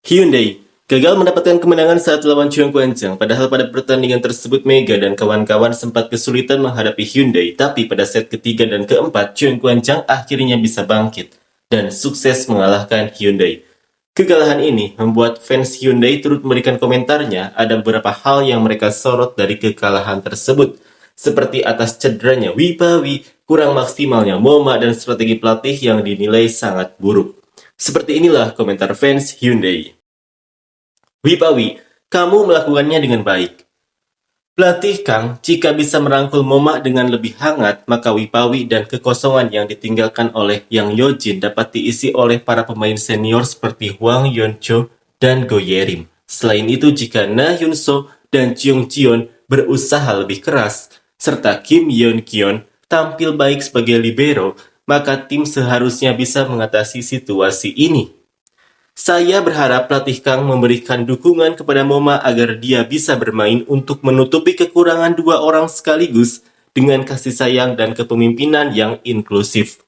Hyundai gagal mendapatkan kemenangan saat melawan Cheung Kwan-chang, padahal pada pertandingan tersebut Mega dan kawan-kawan sempat kesulitan menghadapi Hyundai, tapi pada set ketiga dan keempat Cheung Kwan-chang akhirnya bisa bangkit dan sukses mengalahkan Hyundai. Kekalahan ini membuat fans Hyundai turut memberikan komentarnya. Ada beberapa hal yang mereka sorot dari kekalahan tersebut, seperti atas cederanya Wipawi, kurang maksimalnya Moma, dan strategi pelatih yang dinilai sangat buruk. Seperti inilah komentar fans Hyundai. Wipawi, kamu melakukannya dengan baik. Pelatih Kang, jika bisa merangkul Moma dengan lebih hangat, maka Wipawi dan kekosongan yang ditinggalkan oleh Yang Yojin dapat diisi oleh para pemain senior seperti Hwang Yeon-cho dan Go Ye-rim. Selain itu, jika Na Hyun-so dan Jung Jion berusaha lebih keras, serta Kim Yeon-kyeon tampil baik sebagai libero, maka tim seharusnya bisa mengatasi situasi ini. Saya berharap pelatih Kang memberikan dukungan kepada Moma agar dia bisa bermain untuk menutupi kekurangan dua orang sekaligus dengan kasih sayang dan kepemimpinan yang inklusif.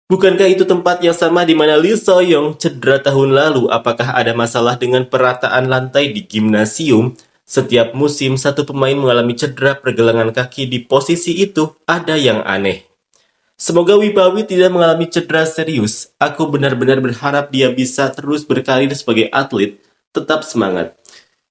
Bukankah itu tempat yang sama di mana Lee So-young cedera tahun lalu? Apakah ada masalah dengan perataan lantai di gimnasium? Setiap musim satu pemain mengalami cedera pergelangan kaki di posisi itu, ada yang aneh. Semoga Wipawi tidak mengalami cedera serius. Aku benar-benar berharap dia bisa terus berkarir sebagai atlet. Tetap semangat.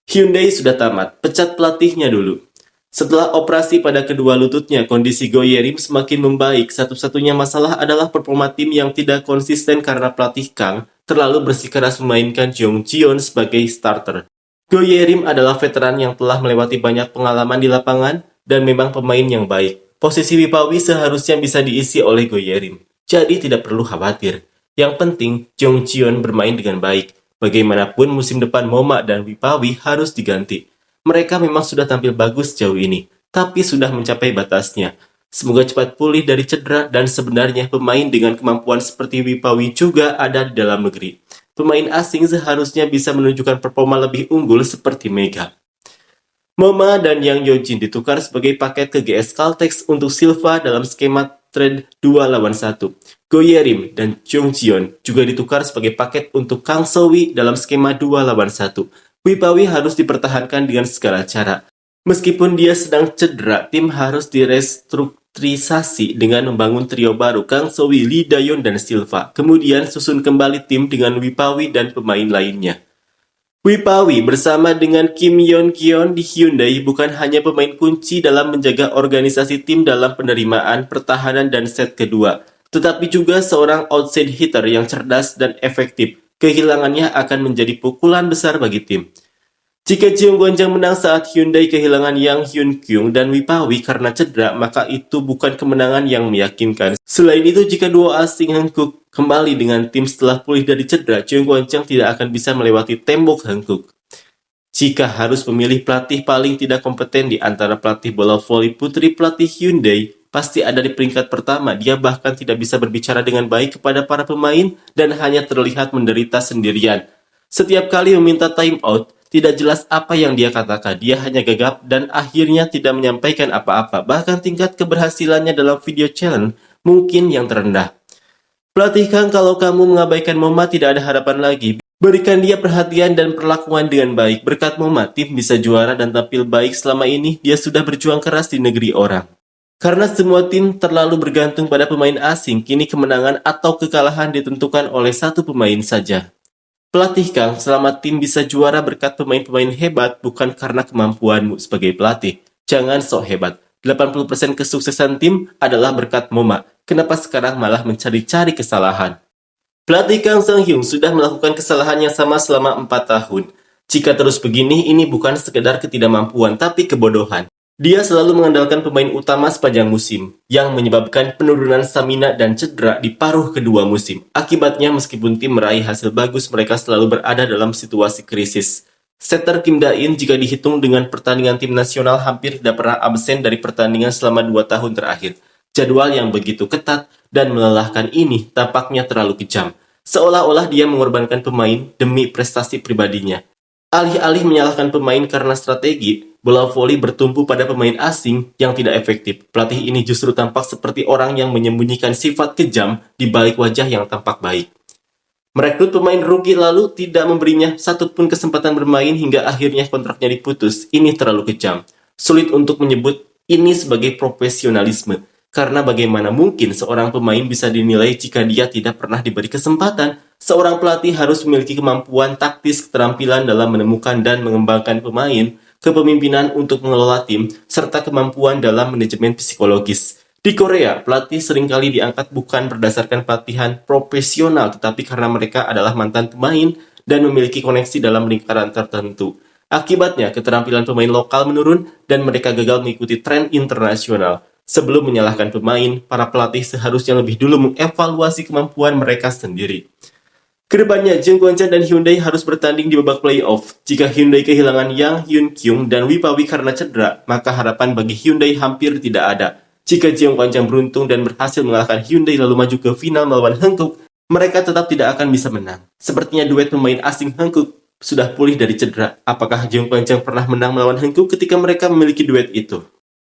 Hyundai sudah tamat. Pecat pelatihnya dulu. Setelah operasi pada kedua lututnya, kondisi Go Ye-rim semakin membaik. Satu-satunya masalah adalah performa tim yang tidak konsisten karena pelatih Kang terlalu bersikeras memainkan Jung Jion sebagai starter. Go Ye-rim adalah veteran yang telah melewati banyak pengalaman di lapangan dan memang pemain yang baik. Posisi Wipawi seharusnya bisa diisi oleh Go Ye-rim, jadi tidak perlu khawatir. Yang penting, Jung Jion bermain dengan baik. Bagaimanapun musim depan Moma dan Wipawi harus diganti. Mereka memang sudah tampil bagus jauh ini, tapi sudah mencapai batasnya. Semoga cepat pulih dari cedera, dan sebenarnya pemain dengan kemampuan seperti Wipawi juga ada di dalam negeri. Pemain asing seharusnya bisa menunjukkan performa lebih unggul seperti Mega. Moma dan Yang Yojin ditukar sebagai paket ke GS Caltex untuk Silva dalam skema trade 2-1. Go Ye-rim dan Jung Jion juga ditukar sebagai paket untuk Kang So-wi dalam skema 2-1. Wipawi harus dipertahankan dengan segala cara. Meskipun dia sedang cedera, tim harus direstrukturisasi dengan membangun trio baru Kang So-wi, Lee Da-yeon, dan Silva. Kemudian susun kembali tim dengan Wipawi dan pemain lainnya. Wipawi bersama dengan Kim Yeon-kyeon di Hyundai bukan hanya pemain kunci dalam menjaga organisasi tim dalam penerimaan, pertahanan, dan set kedua, tetapi juga seorang outside hitter yang cerdas dan efektif. Kehilangannya akan menjadi pukulan besar bagi tim. Jika Cheung Kwan-chang menang saat Hyundai kehilangan Yang Hyun-kyung dan Wipawi karena cedera, maka itu bukan kemenangan yang meyakinkan. Selain itu, jika dua asing Hankook kembali dengan tim setelah pulih dari cedera, Cheung Kwan-chang tidak akan bisa melewati tembok Hankook. Jika harus memilih pelatih paling tidak kompeten di antara pelatih bola voli putri, pelatih Hyundai pasti ada di peringkat pertama. Dia bahkan tidak bisa berbicara dengan baik kepada para pemain dan hanya terlihat menderita sendirian. Setiap kali meminta time out, tidak jelas apa yang dia katakan. Dia hanya gagap dan akhirnya tidak menyampaikan apa-apa. Bahkan tingkat keberhasilannya dalam video challenge mungkin yang terendah. Pelatih Kang, kalau kamu mengabaikan Moma, tidak ada harapan lagi. Berikan dia perhatian dan perlakuan dengan baik. Berkat Moma, tim bisa juara dan tampil baik selama ini. Dia sudah berjuang keras di negeri orang. Karena semua tim terlalu bergantung pada pemain asing, kini kemenangan atau kekalahan ditentukan oleh satu pemain saja. Pelatih Kang, selama tim bisa juara berkat pemain-pemain hebat, bukan karena kemampuanmu sebagai pelatih. Jangan sok hebat. 80% kesuksesan tim adalah berkat Moma. Kenapa sekarang malah mencari-cari kesalahan? Pelatih Kang Sang-hyun sudah melakukan kesalahan yang sama selama 4 tahun. Jika terus begini, ini bukan sekedar ketidakmampuan, tapi kebodohan. Dia selalu mengandalkan pemain utama sepanjang musim, yang menyebabkan penurunan stamina dan cedera di paruh kedua musim. Akibatnya, meskipun tim meraih hasil bagus, mereka selalu berada dalam situasi krisis. Setter Kim Da-in jika dihitung dengan pertandingan tim nasional hampir tidak pernah absen dari pertandingan selama 2 tahun terakhir. Jadwal yang begitu ketat dan melelahkan ini tampaknya terlalu kejam. Seolah-olah dia mengorbankan pemain demi prestasi pribadinya. Alih-alih menyalahkan pemain karena strategi, bola voli bertumpu pada pemain asing yang tidak efektif. Pelatih ini justru tampak seperti orang yang menyembunyikan sifat kejam di balik wajah yang tampak baik. Merekrut pemain rookie lalu tidak memberinya satupun kesempatan bermain hingga akhirnya kontraknya diputus. Ini terlalu kejam. Sulit untuk menyebut ini sebagai profesionalisme. Karena bagaimana mungkin seorang pemain bisa dinilai jika dia tidak pernah diberi kesempatan? Seorang pelatih harus memiliki kemampuan taktis, keterampilan dalam menemukan dan mengembangkan pemain, kepemimpinan untuk mengelola tim, serta kemampuan dalam manajemen psikologis. Di Korea, pelatih seringkali diangkat bukan berdasarkan pelatihan profesional, tetapi karena mereka adalah mantan pemain dan memiliki koneksi dalam lingkaran tertentu. Akibatnya, keterampilan pemain lokal menurun dan mereka gagal mengikuti tren internasional. Sebelum menyalahkan pemain, para pelatih seharusnya lebih dulu mengevaluasi kemampuan mereka sendiri. Kedepannya, Jung Kwan-chan dan Hyundai harus bertanding di babak playoff. Jika Hyundai kehilangan Yang Hyun-kyung dan Wipawi karena cedera, maka harapan bagi Hyundai hampir tidak ada. Jika Jeong Kwan-chan beruntung dan berhasil mengalahkan Hyundai lalu maju ke final melawan Hankook, mereka tetap tidak akan bisa menang. Sepertinya duet pemain asing Hankook sudah pulih dari cedera. Apakah Jeong Kwan-chan pernah menang melawan Hankook ketika mereka memiliki duet itu?